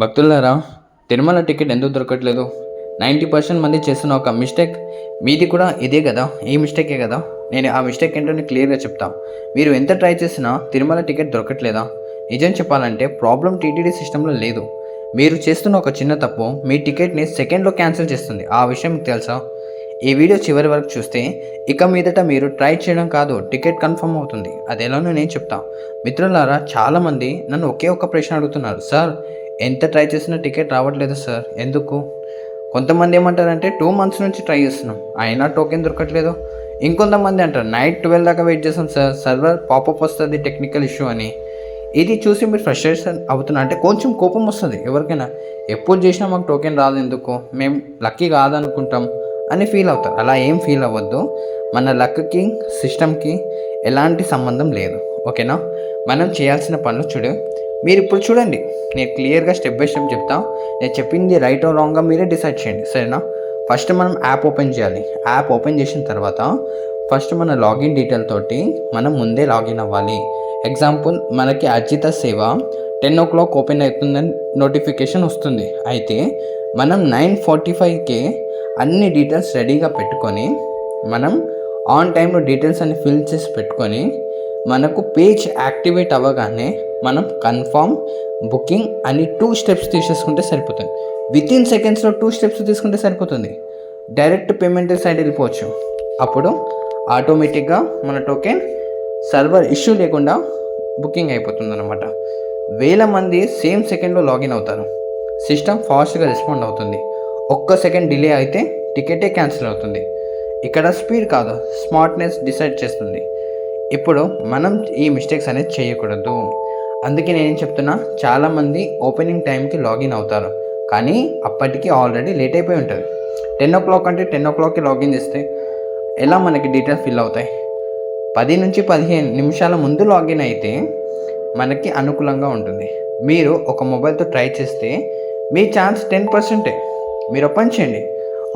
భక్తులారా, తిరుమల టికెట్ ఎందుకు దొరకట్లేదు? 90% మంది చేస్తున్న ఒక మిస్టేక్ మీది కూడా ఇదే కదా, ఈ మిస్టేకే కదా. నేను ఆ మిస్టేక్ ఏంటో క్లియర్గా చెప్తా. మీరు ఎంత ట్రై చేసినా తిరుమల టికెట్ దొరకట్లేదా? నిజం చెప్పాలంటే ప్రాబ్లం టీటీడీ సిస్టంలో లేదు. మీరు చేస్తున్న ఒక చిన్న తప్పు మీ టికెట్ని సెకండ్లో క్యాన్సిల్ చేస్తుంది. ఆ విషయం మీకు తెలుసా? ఈ వీడియో చివరి వరకు చూస్తే ఇక మీదట మీరు ట్రై చేయడం కాదు, టికెట్ కన్ఫర్మ్ అవుతుంది. అది ఎలానో నేను చెప్తా. మిత్రులారా, చాలామంది నన్ను ఒకే ఒక్క ప్రశ్న అడుగుతున్నారు. సార్, ఎంత ట్రై చేసినా టికెట్ రావట్లేదు సార్, ఎందుకు? కొంతమంది ఏమంటారంటే 2 మంత్స్ నుంచి ట్రై చేస్తున్నాం అయినా టోకెన్ దొరకట్లేదు. ఇంకొంతమంది అంటారు నైట్ 12 దాకా వెయిట్ చేస్తాం సార్, సర్వర్ పాపప్ వస్తుంది, టెక్నికల్ ఇష్యూ అని. ఇది చూసి మీరు ఫ్రస్ట్రేషన్ అవుతున్నా అంటే కొంచెం కోపం వస్తుంది ఎవరికైనా. ఎప్పుడు చేసినా మాకు టోకెన్ రాదు, ఎందుకు మేము లక్కీ కాదనుకుంటాం అని ఫీల్ అవుతారు. అలా ఏం ఫీల్ అవ్వద్దు. మన లక్కి సిస్టమ్కి ఎలాంటి సంబంధం లేదు, ఓకేనా? మనం చేయాల్సిన పనులు మీరు ఇప్పుడు చూడండి. నేను క్లియర్గా స్టెప్ బై స్టెప్ చెప్తా. నేను చెప్పింది రైట్ ఆర్ రాంగ్గా మీరే డిసైడ్ చేయండి, సరేనా? ఫస్ట్ మనం యాప్ ఓపెన్ చేయాలి. యాప్ ఓపెన్ చేసిన తర్వాత ఫస్ట్ మన లాగిన్ డీటెయిల్ తోటి మనం ముందే లాగిన్ అవ్వాలి. ఎగ్జాంపుల్, మనకి అర్జిత సేవ 10 o'clock ఓపెన్ అవుతుందని నోటిఫికేషన్ వస్తుంది. అయితే మనం 9:45కే అన్ని డీటెయిల్స్ రెడీగా పెట్టుకొని మనం ఆన్ టైంలో డీటెయిల్స్ అన్ని ఫిల్ చేసి పెట్టుకొని మనకు పేజ్ యాక్టివేట్ అవ్వగానే మనం కన్ఫర్మ్ బుకింగ్ అని 2 steps తీసేసుకుంటే సరిపోతుంది. వితిన్ సెకండ్స్లో 2 steps తీసుకుంటే సరిపోతుంది. డైరెక్ట్ పేమెంట్ సైడ్ వెళ్ళిపోవచ్చు. అప్పుడు ఆటోమేటిక్గా మన టోకెన్ సర్వర్ ఇష్యూ లేకుండా బుకింగ్ అయిపోతుంది అన్నమాట. వేల మంది సేమ్ సెకండ్లో లాగిన్ అవుతారు. సిస్టమ్ ఫాస్ట్గా రెస్పాండ్ అవుతుంది. ఒక్క సెకండ్ డిలే అయితే టికెటే క్యాన్సిల్ అవుతుంది. ఇక్కడ స్పీడ్ కాదు, స్మార్ట్నెస్ డిసైడ్ చేస్తుంది. ఇప్పుడు మనం ఈ మిస్టేక్స్ అనేది చేయకూడదు. అందుకే నేనేం చెప్తున్నా, చాలామంది ఓపెనింగ్ టైంకి లాగిన్ అవుతారు కానీ అప్పటికి ఆల్రెడీ లేట్ అయిపోయి ఉంటుంది. 10 o'clock అంటే 10 o'clockకి లాగిన్ చేస్తే ఎలా మనకి డీటెయిల్స్ ఫిల్ అవుతాయి? 10 నుంచి 15 నిమిషాల ముందు లాగిన్ అయితే మనకి అనుకూలంగా ఉంటుంది. మీరు ఒక మొబైల్తో ట్రై చేస్తే మీ ఛాన్స్ 10%. మీరు ఓపెన్ చేయండి,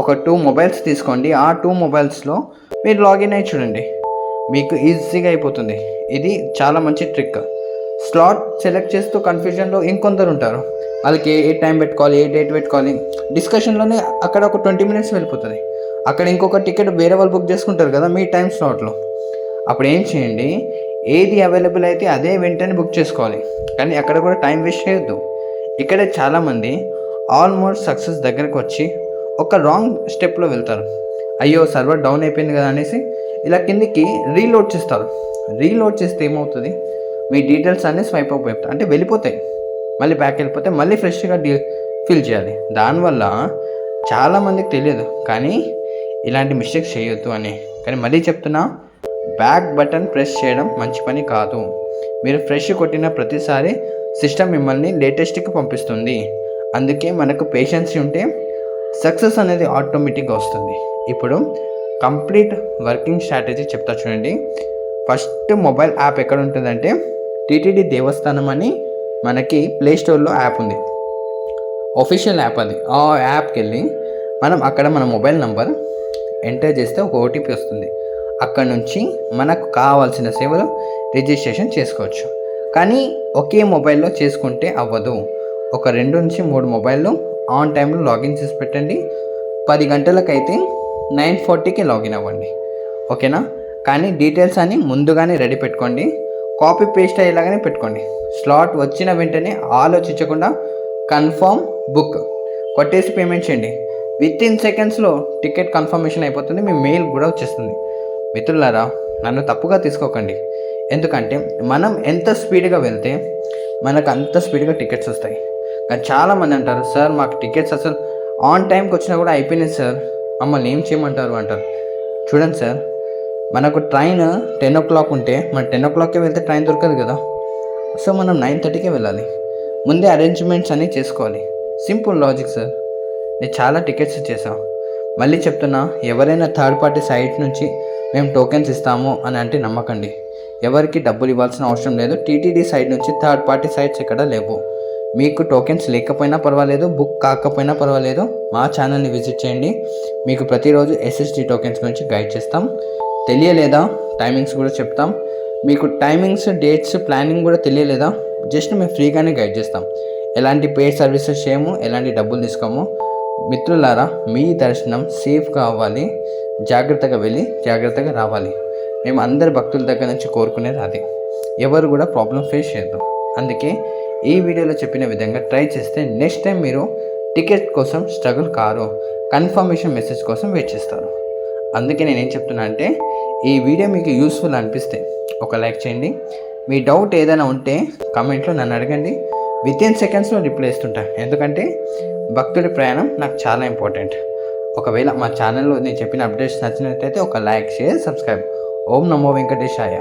ఒక 2 మొబైల్స్ తీసుకోండి. ఆ 2 మొబైల్స్లో మీరు లాగిన్ అయ్యి చూడండి, మీకు ఈజీగా అయిపోతుంది. ఇది చాలా మంచి ట్రిక్. స్లాట్ సెలెక్ట్ చేస్తూ కన్ఫ్యూజన్లో ఇంకొందరు ఉంటారు. వాళ్ళకి ఏ టైం పెట్టుకోవాలి, ఏ డేట్ పెట్టుకోవాలి, డిస్కషన్లోనే అక్కడ ఒక 20 minutes వెళ్ళిపోతుంది. అక్కడ ఇంకొక టికెట్ వేరే వాళ్ళు బుక్ చేసుకుంటారు కదా మీ టైం స్లాట్లో. అప్పుడు ఏం చేయండి, ఏది అవైలబుల్ అయితే అదే వెంటనే బుక్ చేసుకోవాలి. కానీ అక్కడ కూడా టైం వేస్ట్ చేయొద్దు. ఇక్కడే చాలామంది ఆల్మోస్ట్ సక్సెస్ దగ్గరకు వచ్చి ఒక రాంగ్ స్టెప్లో వెళ్తారు. అయ్యో సర్వర్ డౌన్ అయిపోయింది కదా అనేసి ఇలా కిందికి రీలోడ్ చేస్తారు. రీలోడ్ చేస్తే ఏమవుతుంది, మీ డీటెయిల్స్ అన్నీ స్వైప్ అప్ అయిపోతాయి, అంటే వెళ్ళిపోతాయి. మళ్ళీ బ్యాక్ వెళ్ళిపోతే మళ్ళీ ఫ్రెష్గా ఫిల్ చేయాలి. దానివల్ల చాలామందికి తెలియదు కానీ ఇలాంటి మిస్టేక్స్ చేయొద్దు అని. కానీ మళ్ళీ చెప్తున్నా, బ్యాక్ బటన్ ప్రెస్ చేయడం మంచి పని కాదు. మీరు ఫ్రెష్ కొట్టిన ప్రతిసారి సిస్టమ్ మిమ్మల్ని లేటెస్ట్కి పంపిస్తుంది. అందుకే మనకు పేషెన్స్ ఉంటే సక్సెస్ అనేది ఆటోమేటిక్గా వస్తుంది. ఇప్పుడు కంప్లీట్ వర్కింగ్ స్ట్రాటజీ చెప్తా చూడండి. ఫస్ట్ మొబైల్ యాప్ ఎక్కడ ఉంటుందంటే టీటీడీ దేవస్థానం అని మనకి ప్లేస్టోర్లో యాప్ ఉంది, ఆఫీషియల్ యాప్ అది. ఆ యాప్కి వెళ్ళి మనం అక్కడ మన మొబైల్ నంబర్ ఎంటర్ చేస్తే ఒక ఓటీపీ వస్తుంది. అక్కడ నుంచి మనకు కావాల్సిన సేవలు రిజిస్ట్రేషన్ చేసుకోవచ్చు. కానీ ఒకే మొబైల్లో చేసుకుంటే అవ్వదు. ఒక 2 నుంచి 3 మొబైల్లో ఆన్ టైంలో లాగిన్ చేసి పెట్టండి. 10 గంటలకైతే 9:40కి లాగిన్ అవ్వండి, ఓకేనా? కానీ డీటెయిల్స్ అన్ని ముందుగానే రెడీ పెట్టుకోండి. కాపీ పేస్ట్ అయ్యేలాగానే పెట్టుకోండి. స్లాట్ వచ్చిన వెంటనే ఆలోచించకుండా కన్ఫర్మ్ బుక్ కొట్టేసి పేమెంట్ చేయండి. వితిన్ సెకండ్స్లో టికెట్ కన్ఫర్మేషన్ అయిపోతుంది, మీ మెయిల్ కూడా వచ్చేస్తుంది. మిత్రులారా, నన్ను తప్పుగా తీసుకోకండి. ఎందుకంటే మనం ఎంత స్పీడ్గా వెళ్తే మనకు అంత స్పీడ్గా టికెట్స్ వస్తాయి. కానీ చాలామంది అంటారు, సార్ మాకు టికెట్స్ అసలు ఆన్ టైంకి వచ్చినా కూడా అయిపోయినాయి సార్, మమ్మల్ని ఏం చేయమంటారు అంటారు. చూడండి సార్, మనకు ట్రైన్ 10 o'clock ఉంటే మనం 10 o'clockకే వెళ్తే ట్రైన్ దొరకదు కదా. సో మనం 9:30కే వెళ్ళాలి. ముందే అరేంజ్మెంట్స్ అన్నీ చేసుకోవాలి. Simple logic sir. నేను చాలా టికెట్స్ చేసాను. మళ్ళీ చెప్తున్నా, ఎవరైనా థర్డ్ పార్టీ సైట్ నుంచి మేము టోకెన్స్ ఇస్తాము అని అంటే నమ్మకండి. ఎవరికి డబ్బులు ఇవ్వాల్సిన అవసరం లేదు. టీటీడీ సైడ్ నుంచి థర్డ్ పార్టీ సైట్స్ ఎక్కడ లేవు. మీకు టోకెన్స్ లేకపోయినా పర్వాలేదు, బుక్ కాకపోయినా పర్వాలేదు, మా ఛానల్ని విజిట్ చేయండి. మీకు ప్రతిరోజు ఎస్ఎస్డి టోకెన్స్ గురించి గైడ్ చేస్తాం. తెలియలేదా, టైమింగ్స్ కూడా చెప్తాం. మీకు టైమింగ్స్, డేట్స్, ప్లానింగ్ కూడా తెలియలేదా, జస్ట్ మేము ఫ్రీగానే గైడ్ చేస్తాం. ఎలాంటి పేడ్ సర్వీసెస్ చేయము, ఎలాంటి డబ్బులు తీసుకోము. మిత్రులారా, మీ దర్శనం సేఫ్గా అవ్వాలి, జాగ్రత్తగా వెళ్ళి జాగ్రత్తగా రావాలి. మేము అందరి భక్తుల దగ్గర నుంచి కోరుకునేది అదే. ఎవరు కూడా ప్రాబ్లం ఫేస్ చేయొద్దు. అందుకే ఈ వీడియోలో చెప్పిన విధంగా ట్రై చేస్తే నెక్స్ట్ టైం మీరు టికెట్ కోసం స్ట్రగుల్ కారు, కన్ఫర్మేషన్ మెసేజ్ కోసం వెయిట్ చేస్తారు. అందుకే నేనేం చెప్తున్నా అంటే, ఈ వీడియో మీకు యూస్ఫుల్ అనిపిస్తే ఒక లైక్ చేయండి. మీ డౌట్ ఏదైనా ఉంటే కామెంట్లో నన్ను అడగండి. వితిన్ సెకండ్స్లో రిప్లై ఇస్తుంటా. ఎందుకంటే భక్తుడి ప్రయాణం నాకు చాలా ఇంపార్టెంట్. ఒకవేళ మా ఛానల్లో నేను చెప్పిన అప్డేట్స్ నచ్చినట్లయితే ఒక లైక్, షేర్, సబ్స్క్రైబ్. ఓం నమో వెంకటేశాయ.